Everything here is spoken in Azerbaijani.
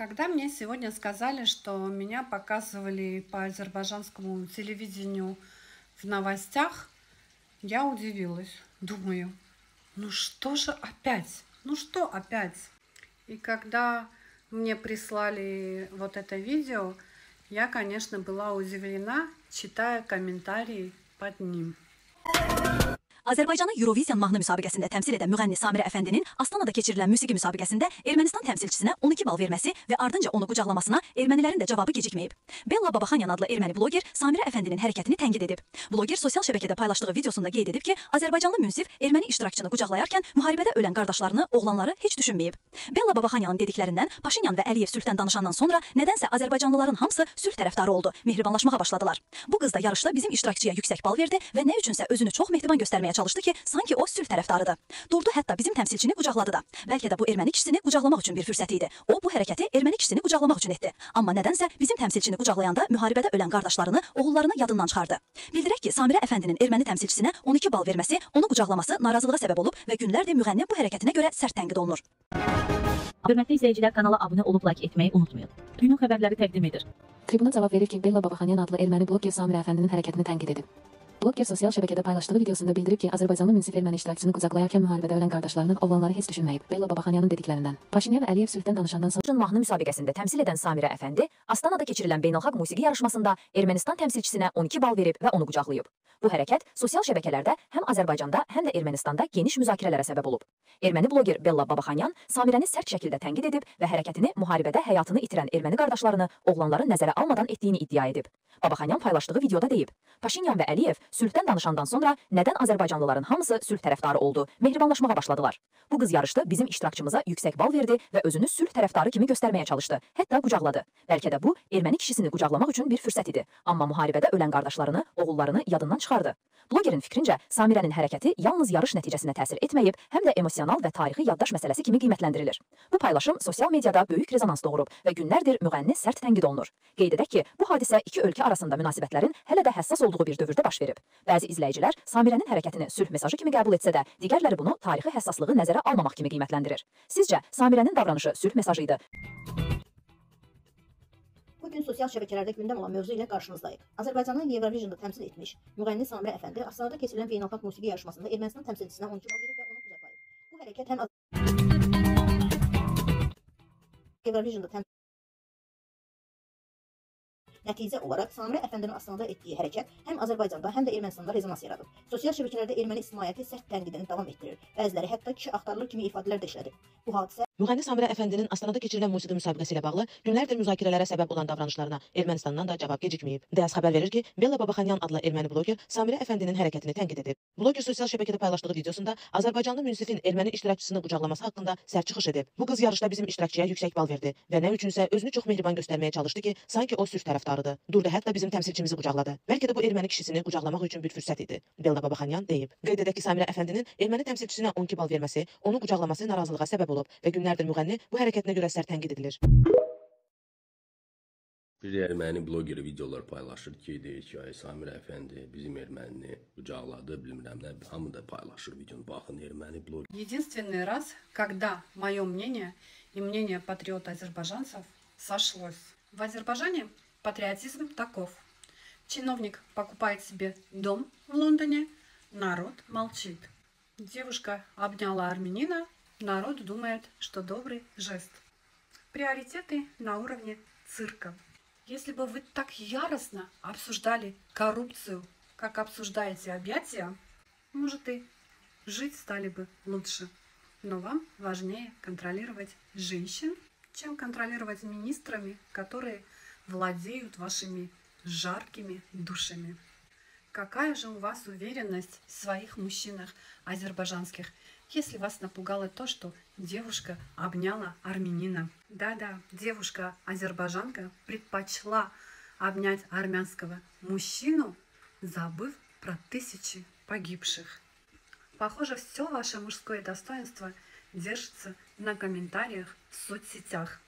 Когда мне сегодня сказали, что меня показывали по азербайджанскому телевидению в новостях, я удивилась. Думаю, ну что же опять? Ну что опять? И когда мне прислали вот это видео, я, конечно, была удивлена, читая комментарии под ним. Azərbaycanı Eurovision mahnı müsabiqəsində təmsil edən müğənni Samirə Əfəndinin Astanada keçirilən musiqi müsabiqəsində Ermənistan təmsilçisinə 12 bal verməsi və ardınca onu qucaqlamasına ermənilərin də cavabı gecikməyib. Bella Babaxanyan adlı erməni bloger Samirə Əfəndinin hərəkətini tənqid edib. Bloger sosial şəbəkədə paylaşdığı videosunda qeyd edib ki, Azərbaycanlı münsif erməni iştirakçını qucaqlayarkən müharibədə ölən qardaşlarını, oğlanları heç düşünməyib. Bella Babaxanyanın dediklərindən Paşinyan və Əliyev sülhdən danışandan sonra nədənsə azərbaycanlıların hamısı sülh tərəfdarı oldu, mehribanlaşmağa başladılar. Bu qız da yarışda bizim iştirakçıya yüksək bal verdi və nə üçünsə özünü çox mehriban göstərməyə çalışdı ki, sanki o sülh tərəfdarıdır. Durdu, hətta bizim təmsilçini qucaqladı da. Bəlkə də bu erməni kişisini qucaqlamaq üçün bir fürsət idi. O bu hərəkəti erməni kişisini qucaqlamaq üçün etdi. Amma nədənsə bizim təmsilçini qucaqlayanda müharibədə ölən qardaşlarını, oğullarını yadından çıxardı. Bildirək ki, Samirə Əfəndinin erməni təmsilçisinə 12 bal verməsi, onu qucaqlaması narazılığa səbəb olub və günlərdir müğənni bu hərəkətinə görə sərt tənqid olunur. Hörmətli izləyicilər, kanala abunə olub like etməyi unutmayın. Günün xəbərləri təqdim edir. Tribuna cavab verir ki, Bella Babaxanyan adlı erməni bloger Samirə Əfəndinin hərəkətini tənqid edib. Bloger sosial şəbəkədə paylaşdığı videosunda bildirib ki, Azərbaycanlı münsif erməni iştirakçını qucaqlayarkən müharibədə ölən qardaşlarının, oğlanları heç düşünməyib. Bella Babaxanyanın dediklərindən. Paşinyan və Əliyev sülhdən danışandan sonra Mahnı müsabiqəsində təmsil edən Samirə Əfəndi Astanada keçirilən beynəlxalq musiqi yarışmasında Ermənistan təmsilçisinə 12 bal verib və onu qucaqlayıb. Bu hərəkət sosial şəbəkələrdə həm Azərbaycanda, həm də Ermənistanda geniş müzakirələrə səbəb olub. Erməni bloger Bella Babaxanyan Samirəni sərt şəkildə tənqid edib və hərəkətini müharibədə həyatını itirən erməni qardaşlarını, oğlanları nəzərə almadan etdiyini iddia edib. Babaxanyan paylaşdığı videoda deyib: Paşinyan və Əliyev sülhdən danışandan sonra nədən azərbaycanlıların hamısı sülh tərəfdarı oldu, mehribanlaşmağa başladılar. Bu qız yarışda bizim iştirakçımıza yüksək bal verdi və özünü sülh tərəfdarı kimi göstərməyə çalışdı, hətta qucaqladı. Bəlkə də bu erməni kişisini qucaqlamaq üçün bir fürsət idi, amma müharibədə ölən qardaşlarını, oğullarını yadından çıxardı. Blogerin fikrincə, Samirənin hərəkəti yalnız yarış nəticəsinə təsir etməyib, həm də emosional və tarixi yaddaş məsələsi kimi qiymətləndirilir. Bu paylaşım sosial mediada böyük rezonans doğurub və günlərdir müğənni sərt tənqid olunur. Qeyd edək ki, bu hadisə iki ölkə arasında münasibətlərin hələ də həssas olduğu bir dövrdə baş verib. Bəzi izləyicilər Samirənin hərəkətini sülh mesajı kimi qəbul etsə də, digərləri bunu tarixi həssaslığı nəzərə almamaq kimi qiymətləndirir. Sizcə, Samirənin davranışı sülh mesajı idi? Bugün sosial şəbəkələrdə gündəm olan mövzu ilə qarşınızdayıq. Azərbaycanı Eurovisionda təmsil etmiş müğənni Samirə Əfəndi Astanada keçirilən beynəlxalq musiqi yarışmasında Ermənistan təmsilçisinə 12 bal verib və onu qucaqlayıb. Bu hərəkət həm Eurovisionda Nəticə olaraq Samirə Əfəndinin Astanada etdiyi hərəkət həm Azərbaycanda, həm də Ermənistanda rezonans yaradıb. Sosial şəbəkələrdə erməni ictimaiyyəti sərt tənqidini davam etdirir. Bəziləri hətta kişi axtarılır kimi ifadələr də işlədib. Bu hadisə Müğənni Samirə Əfəndinin Astanada keçirilən musiqi müsabiqəsi ilə bağlı günlərdir müzakirələrə səbəb olan davranışlarına Ermənistandan da cavab gecikməyib. DAS xəbər verir ki, Bella Babaxanyan adlı erməni bloger Samirə Əfəndinin hərəkətini tənqid edib. Bloger sosial şəbəkədə paylaşdığı videosunda Azərbaycanlı münsifin erməni iştirakçısını qucaqlaması haqqında sərt çıxış edib. Bu qız yarışda bizim iştirakçıya yüksək bal verdi və nə üçünsə özünü çox mehriban göstərməyə çalışdı ki, sanki o sülh tərəfdarıdır. Durdu, hətta bizim təmsilçimizi qucaqladı. Bəlkə də bu erməni kişisini qucaqlamaq üçün bir fürsət idi. Bella Babaxanyan deyib. Qeyd edək ki, Samirə Əfəndinin erməni təmsilçisinə 12 bal verməsi, onu qucaqlaması narazılığa səbəb olub və günlərdir müğənni bu hərəkətinə görə sərt tənqid edilir. Bir erməni blogeri videolar paylaşır ki, deyir ki, ay Samirə Əfəndi bizim ermənini qucaqladı, bilmirəm nə, hamı da paylaşır videonu, baxın erməni bloger. Единственный раз, когда мое мнение и мнение патриот-азербайджанцев сошлось. В Азербайджане патриотизм таков. Чиновник покупает себе дом в Лондоне, народ молчит. Девушка обняла армянина, народ думает, что добрый жест. Приоритеты на уровне цирка. Если бы вы так яростно обсуждали коррупцию, как обсуждаете объятия, может и жить стали бы лучше. Но вам важнее контролировать женщин, чем контролировать министрами, которые владеют вашими жаркими душами. Какая же у вас уверенность в своих мужчинах азербайджанских, если вас напугало то, что девушка обняла армянина? Да-да, девушка-азербайджанка предпочла обнять армянского мужчину, забыв про тысячи погибших. Похоже, все ваше мужское достоинство держится на комментариях в соцсетях.